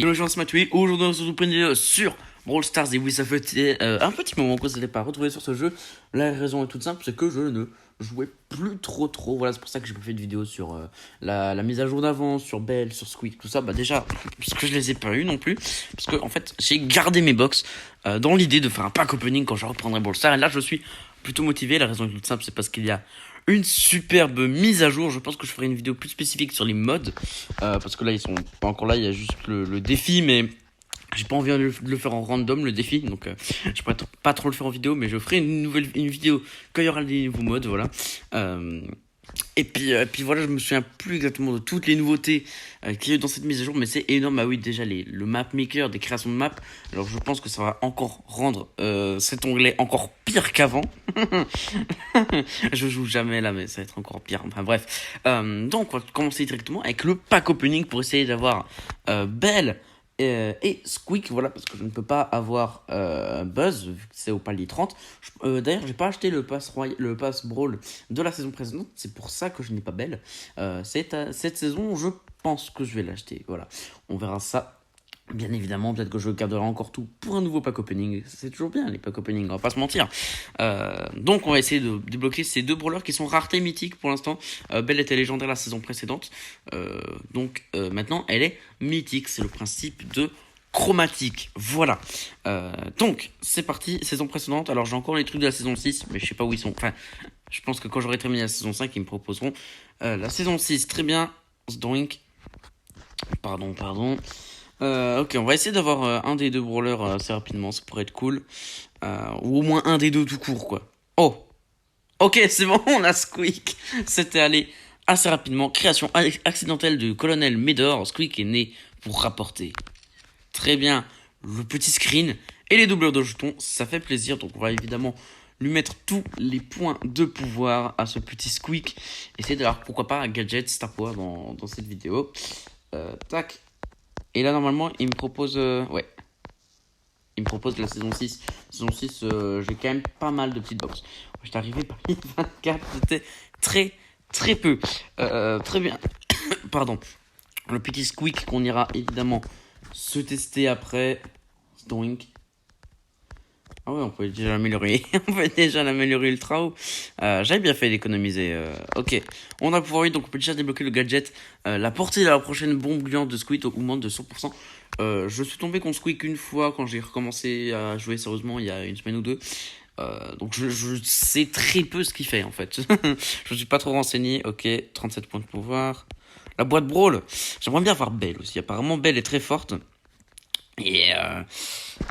Hello les gens, c'est Mathieu. Aujourd'hui on se retrouve pour une vidéo sur Brawl Stars. Et oui, ça fait un petit moment qu'on ne s'était pas retrouvé sur ce jeu. La raison est toute simple, c'est que je ne jouais plus trop. Voilà, c'est pour ça que j'ai pas fait de vidéo sur la mise à jour d'avant, sur Belle, sur Squeak, tout ça. Bah déjà, parce que je les ai pas eu non plus. Parce que en fait, j'ai gardé mes box dans l'idée de faire un pack opening quand je reprendrai Brawl Stars. Et là, je suis plutôt motivé. La raison est toute simple, c'est parce qu'il y a une superbe mise à jour. Je pense que je ferai une vidéo plus spécifique sur les mods parce que là ils sont pas encore là, il y a juste le défi, mais j'ai pas envie de le faire en random le défi, donc je pourrais pas trop le faire en vidéo, mais je ferai une vidéo quand il y aura des nouveaux mods, voilà. Et puis voilà, je me souviens plus exactement de toutes les nouveautés qu'il y a eu dans cette mise à jour, mais c'est énorme. Ah oui, déjà le map maker, des créations de maps. Alors je pense que ça va encore rendre cet onglet encore pire qu'avant. Je joue jamais là, mais ça va être encore pire. Enfin bref. Donc on va commencer directement avec le pack opening pour essayer d'avoir Belle et Squeak, voilà, parce que je ne peux pas avoir Buzz vu que c'est au palier 30. D'ailleurs, j'ai pas acheté le pass Brawl de la saison précédente, c'est pour ça que je n'ai pas Belle. Cette saison, je pense que je vais l'acheter. Voilà, on verra ça. Bien évidemment, peut-être que je garderai encore tout pour un nouveau pack opening. C'est toujours bien les pack opening, on va pas se mentir. Donc on va essayer de débloquer ces deux brawlers qui sont raretés mythiques pour l'instant. Belle était légendaire la saison précédente. Donc maintenant elle est mythique. C'est le principe de chromatique. Voilà. Donc c'est parti, saison précédente. Alors j'ai encore les trucs de la saison 6, mais je sais pas où ils sont. Enfin, je pense que quand j'aurai terminé la saison 5, ils me proposeront la saison 6. Très bien. Donc, pardon. Ok, on va essayer d'avoir un des deux brawlers assez rapidement, ça pourrait être cool. Ou au moins un des deux tout court, quoi. Oh, ok, c'est bon, on a Squeak. C'était allé assez rapidement. Création accidentelle de Colonel Médor. Squeak est né pour rapporter. Très bien, le petit screen et les doubleurs de jetons, ça fait plaisir. Donc on va évidemment lui mettre tous les points de pouvoir à ce petit Squeak. Essayer d'avoir, pourquoi pas, un gadget Star Power dans cette vidéo. Tac. Et là, normalement, il me propose... ouais. Il me propose la saison 6. Saison 6, j'ai quand même pas mal de petites box. J'étais arrivé par 24, c'était très peu. Très bien. Pardon. Le petit squeak qu'on ira évidemment se tester après. Doink. Ah ouais, on peut déjà l'améliorer. On peut déjà l'améliorer ultra haut. J'avais bien fait d'économiser. Ok. On a pouvoir, donc on peut déjà débloquer le gadget. La portée de la prochaine bombe gluante de Squeak augmente de 100%. Je suis tombé contre Squeak une fois quand j'ai recommencé à jouer sérieusement il y a une semaine ou deux. Donc je sais très peu ce qu'il fait en fait. Je ne suis pas trop renseigné. Ok, 37 points de pouvoir. La boîte Brawl. J'aimerais bien voir Belle aussi. Apparemment Belle est très forte. Et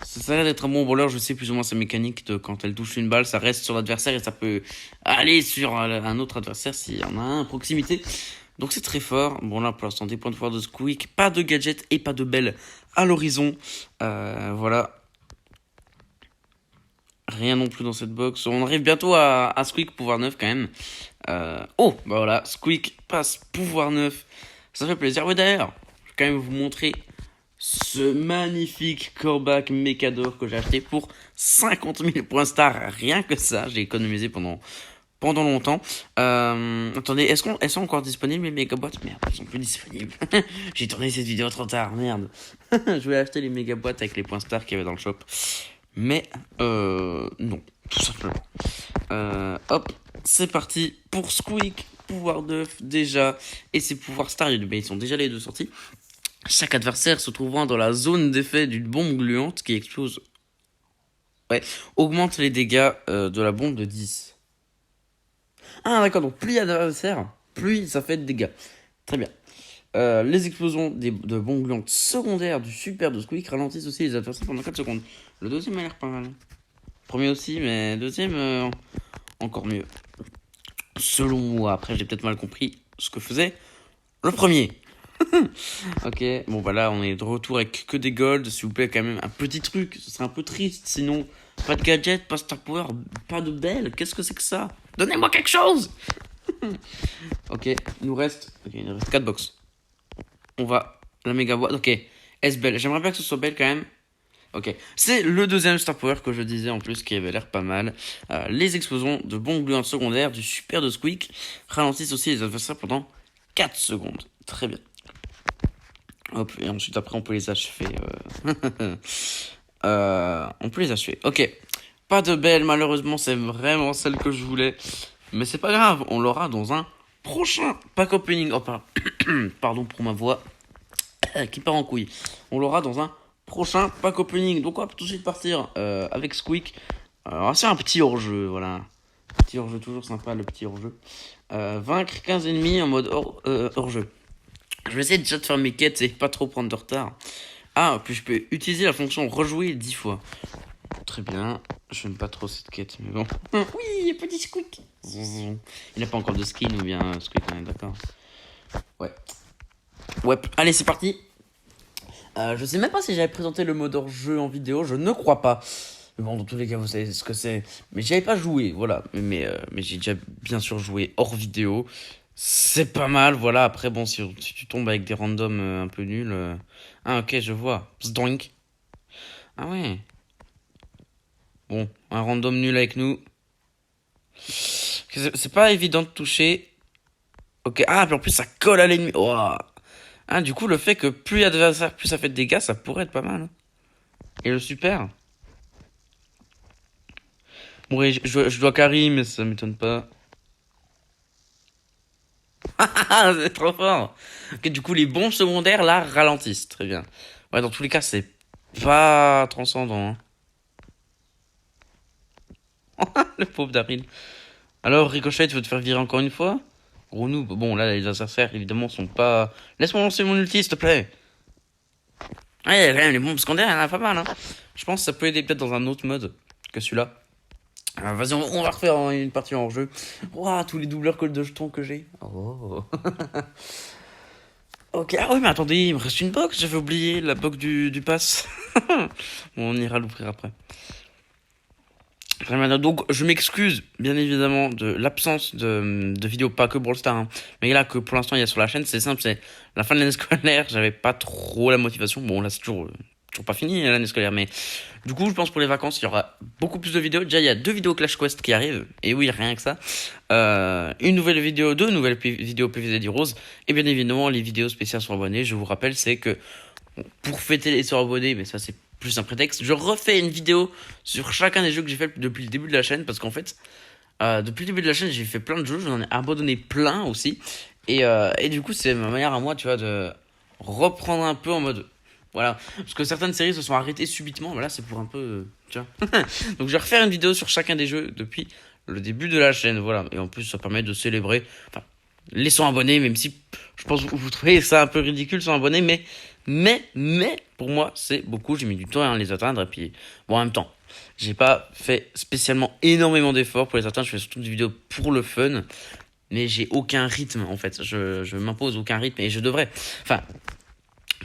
ça a l'air d'être un bon brawler, je sais plus ou moins sa mécanique de quand elle touche une balle, ça reste sur l'adversaire et ça peut aller sur un autre adversaire s'il y en a un à proximité. Donc c'est très fort. Bon là pour l'instant des points de pouvoir de Squeak, pas de gadget et pas de Belle à l'horizon. Voilà. Rien non plus dans cette box. On arrive bientôt à Squeak pouvoir 9 quand même. Oh bah voilà, Squeak passe pouvoir 9. Ça fait plaisir. Ouais d'ailleurs, je vais quand même vous montrer ce magnifique Corbac Mecador que j'ai acheté pour 50 000 points star. Rien que ça, j'ai économisé pendant longtemps. Attendez, est-ce sont encore disponibles les mégaboîtes? Merde, ils sont plus disponibles. J'ai tourné cette vidéo trop tard, merde. Je voulais acheter les mégaboîtes avec les points stars qu'il y avait dans le shop. Mais, non, tout simplement. Hop, c'est parti pour Squeak, pouvoir 9 déjà. Et ses pouvoirs stars, ils sont déjà les deux sortis. Chaque adversaire se trouvant dans la zone d'effet d'une bombe gluante qui explose, ouais, augmente les dégâts de la bombe de 10. Ah d'accord, donc plus il y a d'adversaires, plus ça fait de dégâts. Très bien. Les explosions de bombes gluantes secondaires du super de Squeak ralentissent aussi les adversaires pendant 4 secondes. Le deuxième a l'air pas mal. Premier aussi, mais deuxième encore mieux. Selon moi, après j'ai peut-être mal compris ce que faisait le premier. Ok, bon bah là on est de retour avec que des golds, s'il vous plaît quand même un petit truc, ce serait un peu triste sinon. Pas de gadget, pas Star Power, pas de Belle, qu'est-ce que c'est que ça? Donnez-moi quelque chose. Ok, il nous reste 4 box. On va, la méga boîte, ok, S-Belle, j'aimerais bien que ce soit Belle quand même. Ok, c'est le deuxième Star Power que je disais en plus qui avait l'air pas mal. Les explosions de bombes gluantes secondaires du super de Squeak ralentissent aussi les adversaires pendant 4 secondes. Très bien. Hop, et ensuite après on peut les achever. On peut les achever. Ok. Pas de belle, malheureusement, c'est vraiment celle que je voulais. Mais c'est pas grave, on l'aura dans un prochain pack opening. Oh, pardon pour ma voix qui part en couille. On l'aura dans un prochain pack opening. Donc on va tout de suite partir avec Squeak. Alors c'est un petit hors-jeu, voilà. Petit hors-jeu, toujours sympa le petit hors-jeu. Vaincre 15 ennemis en mode hors-jeu. Je vais essayer déjà de faire mes quêtes et pas trop prendre de retard. Ah, puis je peux utiliser la fonction rejouer 10 fois. Très bien. J'aime pas trop cette quête, mais bon. Oui, petit Squeak. Il n'a pas encore de skin ou bien Squeak, on est d'accord. Ouais. Ouais, allez, c'est parti. Je sais même pas si j'avais présenté le mode hors-jeu en vidéo, je ne crois pas. Mais bon, dans tous les cas, vous savez ce que c'est. Mais j'y avais pas joué, voilà. Mais j'ai déjà bien sûr joué hors vidéo. C'est pas mal, voilà. Après, bon, si tu tombes avec des randoms un peu nuls. Ah, ok, je vois. Zdonk. Ah ouais. Bon, un random nul avec nous. C'est pas évident de toucher. Ok, ah, puis en plus, ça colle à l'ennemi. Oh. Ah, du coup, le fait que plus il y a d'adversaires, plus ça fait de dégâts, ça pourrait être pas mal, hein. Et le super. Bon, ouais, je dois carry, mais ça m'étonne pas. Ah, c'est trop fort. Ok, du coup, les bombes secondaires, là, ralentissent. Très bien. Ouais, dans tous les cas, c'est pas transcendant, hein. Le pauvre Daryl. Alors, Ricochet, tu veux te faire virer encore une fois? Gros noob. Bon, là, les adversaires, évidemment, sont pas... Laisse-moi lancer mon ulti, s'il te plaît. Ouais, quand même, les bombes secondaires, il y en a pas mal, hein. Je pense que ça peut aider peut-être dans un autre mode que celui-là. Vas-y, on va refaire une partie en jeu. Ouah, tous les doubleurs codes de jetons que j'ai. Oh. Ok, ah ouais, mais attendez, il me reste une box, j'avais oublié la box du pass. Bon, on ira l'ouvrir après. Très bien, donc je m'excuse bien évidemment de l'absence de vidéos, pas que Brawl Stars, hein, mais là que pour l'instant il y a sur la chaîne. C'est simple, c'est la fin de l'année scolaire, j'avais pas trop la motivation. Bon, là c'est toujours pas fini l'année scolaire, mais du coup je pense pour les vacances il y aura beaucoup plus de vidéos. Déjà il y a 2 vidéos Clash Quest qui arrivent, et oui, rien que ça. Une nouvelle vidéo, 2 nouvelles vidéos PVZ Rose, et bien évidemment les vidéos spéciales sur abonnés. Je vous rappelle, c'est que pour fêter les abonnés, mais ça c'est plus un prétexte, je refais une vidéo sur chacun des jeux que j'ai fait depuis le début de la chaîne, parce qu'en fait, depuis le début de la chaîne, j'ai fait plein de jeux, j'en ai abandonné plein aussi, et du coup, c'est ma manière à moi, tu vois, de reprendre un peu en mode, voilà, parce que certaines séries se sont arrêtées subitement, voilà, c'est pour un peu, tu vois. Donc je vais refaire une vidéo sur chacun des jeux depuis le début de la chaîne, voilà, et en plus, ça permet de célébrer, enfin, les 100 abonnés, même si je pense que vous trouvez ça un peu ridicule, 100 abonnés, mais, pour moi, c'est beaucoup. J'ai mis du temps à les atteindre. Et puis, bon, en même temps, j'ai pas fait spécialement énormément d'efforts pour les atteindre. Je fais surtout des vidéos pour le fun. Mais j'ai aucun rythme, en fait. Je m'impose aucun rythme et je devrais. Enfin,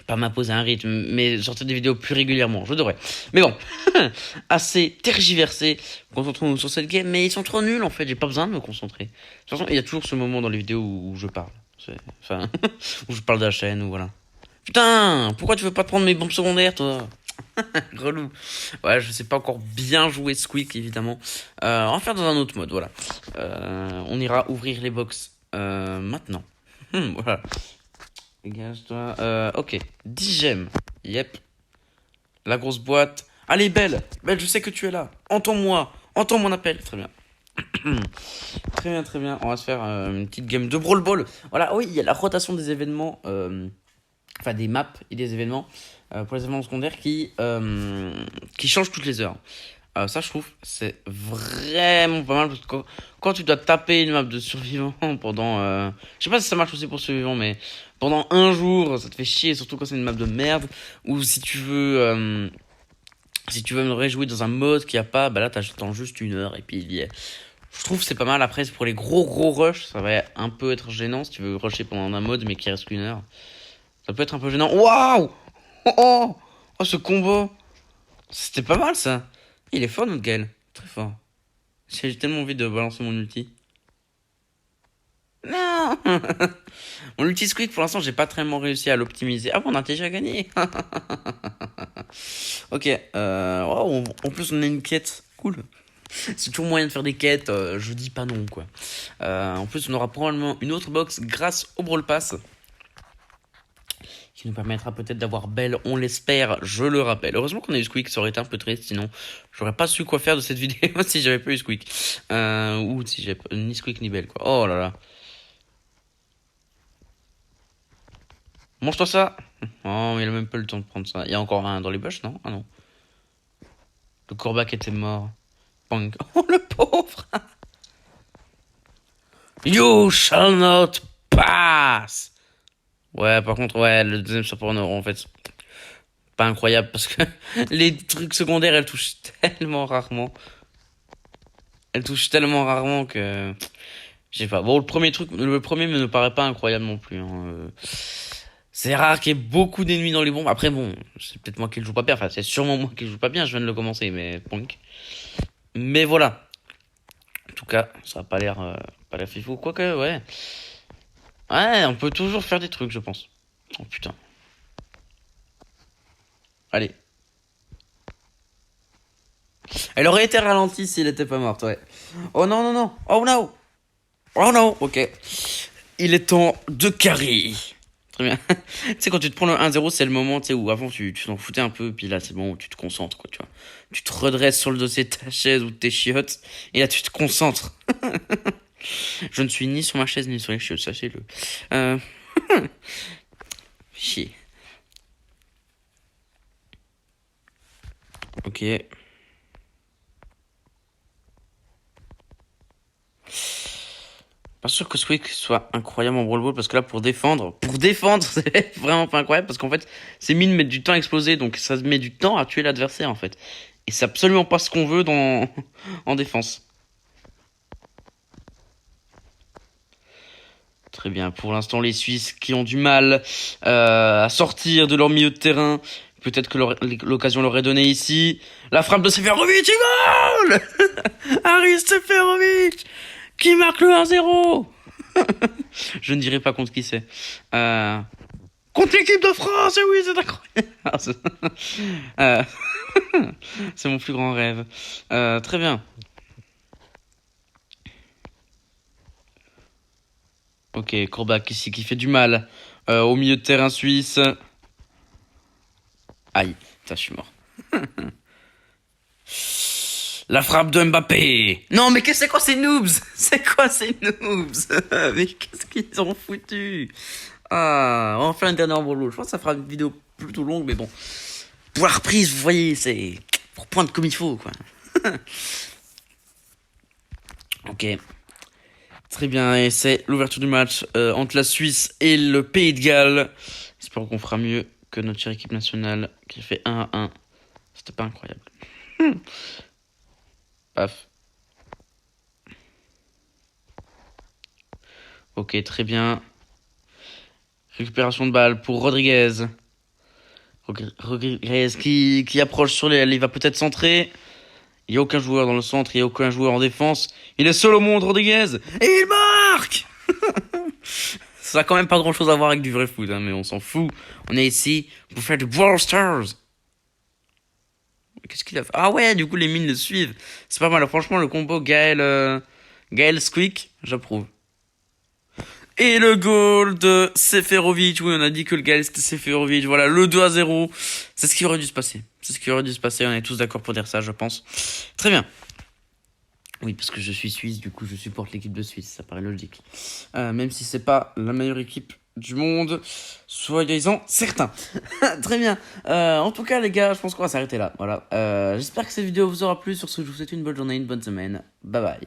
pas m'imposer un rythme, mais sortir des vidéos plus régulièrement. Je devrais. Mais bon, assez tergiversé. Concentrons-nous sur cette game. Mais ils sont trop nuls, en fait. J'ai pas besoin de me concentrer. De toute façon, il y a toujours ce moment dans les vidéos où je parle. Enfin, où je parle de la chaîne, ou voilà. Putain, pourquoi tu veux pas prendre mes bombes secondaires, toi? Relou. Ouais, je sais pas encore bien jouer Squeak, évidemment. On va faire dans un autre mode, voilà. On ira ouvrir les box maintenant. Voilà. Dégage-toi. Ok. 10 gemmes. Yep. La grosse boîte. Allez, Belle. Belle, je sais que tu es là. Entends-moi. Entends mon appel. Très bien. Très bien, très bien. On va se faire une petite game de Brawl Ball. Voilà, oui, il y a la rotation des événements. Enfin, des maps et des événements pour les événements secondaires qui changent toutes les heures. Ça, je trouve, c'est vraiment pas mal parce que quand tu dois taper une map de survivant pendant. Je sais pas si ça marche aussi pour survivant, mais pendant un jour, ça te fait chier, surtout quand c'est une map de merde. Ou si tu veux. Si tu veux me réjouir dans un mode qu'il n'y a pas, bah là, t'attends juste 1 heure et puis il y est. Je trouve que c'est pas mal. Après, pour les gros rushs, ça va un peu être gênant si tu veux rusher pendant un mode mais qu'il reste qu'1 heure. Ça peut être un peu gênant. Waouh! Oh, ce combo! C'était pas mal ça! Il est fort notre Gale. Très fort. J'ai tellement envie de balancer mon ulti. Non! Mon ulti Squeak, pour l'instant, j'ai pas vraiment réussi à l'optimiser. Ah bon, on a déjà gagné! Ok. En plus, on a une quête. Cool. C'est toujours moyen de faire des quêtes. Je dis pas non, quoi. En plus, on aura probablement une autre box grâce au Brawl Pass. qui nous permettra peut-être d'avoir Bell, on l'espère, je le rappelle. Heureusement qu'on a eu Squeak, ça aurait été un peu triste, sinon j'aurais pas su quoi faire de cette vidéo si j'avais pas eu Squeak. Ou si j'avais ni Squeak ni Bell, quoi. Oh là là. Mange-toi ça. Oh, il a même pas le temps de prendre ça. Il y a encore un dans les bush, non? Ah non. Le Corbac était mort. Punk. Oh, le pauvre. You shall not pass. Ouais, par contre, ouais, le deuxième support en fait, pas incroyable parce que les trucs secondaires, elles touchent tellement rarement. Elles touchent tellement rarement que, je sais pas. Bon, le premier me ne paraît pas incroyable non plus, hein. C'est rare qu'il y ait beaucoup d'ennemis dans les bombes. Après, bon, c'est peut-être moi qui le joue pas bien. Enfin, c'est sûrement moi qui le joue pas bien. Je viens de le commencer, mais punk. Mais voilà. En tout cas, ça a pas l'air fifou. Quoique, ouais. Ouais, on peut toujours faire des trucs, je pense. Oh putain. Allez. Elle aurait été ralentie s'il était pas morte, ouais. Oh non, non, non. Oh no. Oh non, ok. Il est temps de carry. Très bien. Tu sais, quand tu te prends le 1-0, c'est le moment, tu sais, où avant tu t'en foutais un peu, puis là, c'est le moment où tu te concentres, quoi, tu vois. Tu te redresses sur le dossier de ta chaise ou de tes chiottes, et là, tu te concentres. Je ne suis ni sur ma chaise ni sur les chiottes, sachez-le. Euh... Chier. Ok. Pas sûr que Squeak soit incroyable en Brawl Ball parce que là pour défendre c'est vraiment pas incroyable parce qu'en fait ces mines mettent du temps à exploser donc ça met du temps à tuer l'adversaire en fait et c'est absolument pas ce qu'on veut dans en défense. Très bien, pour l'instant les Suisses qui ont du mal à sortir de leur milieu de terrain, peut-être que l'occasion leur est donnée ici. La frappe de Seferovic, et goal. Haris Seferovic qui marque le 1-0. Je ne dirai pas contre qui c'est. Contre l'équipe de France, et oui, c'est incroyable. Euh, c'est mon plus grand rêve. Très bien. Ok, Corbac ici qui fait du mal au milieu de terrain suisse. Aïe, putain, je suis mort. La frappe de Mbappé. Non, mais c'est quoi ces noobs? C'est quoi ces noobs? Mais qu'est-ce qu'ils ont foutu? Ah, on va faire une dernière boulot. Je pense que ça fera une vidéo plutôt longue, mais bon. Pour la reprise, vous voyez, c'est pour pointe comme il faut, quoi. Ok. Très bien, et c'est l'ouverture du match entre la Suisse et le Pays de Galles. J'espère qu'on fera mieux que notre chère équipe nationale qui a fait 1-1. C'était pas incroyable. Paf. Ok, très bien. Récupération de balle pour Rodriguez. Rodriguez qui approche sur l'aile. Il va peut-être centrer. Il n'y a aucun joueur dans le centre. Il n'y a aucun joueur en défense. Il est seul au monde, Rodriguez. Et il marque. Ça a quand même pas grand-chose à voir avec du vrai foot, hein, mais on s'en fout. On est ici pour faire du Brawl Stars. Qu'est-ce qu'il a fait? Ah ouais, du coup, les mines le suivent. C'est pas mal. Franchement, le combo Gaël Squeak, j'approuve. Et le goal de Seferovic. Oui, on a dit que le Gaël c'était Seferovic. Voilà, le 2-0. C'est ce qui aurait dû se passer. C'est ce qui aurait dû se passer. On est tous d'accord pour dire ça, je pense. Très bien. Oui, parce que je suis suisse, du coup, je supporte l'équipe de Suisse. Ça paraît logique. Même si c'est pas la meilleure équipe du monde, soyez-en certains. Très bien. En tout cas, les gars, je pense qu'on va s'arrêter là. Voilà. J'espère que cette vidéo vous aura plu. Sur ce, je vous souhaite une bonne journée, une bonne semaine. Bye bye.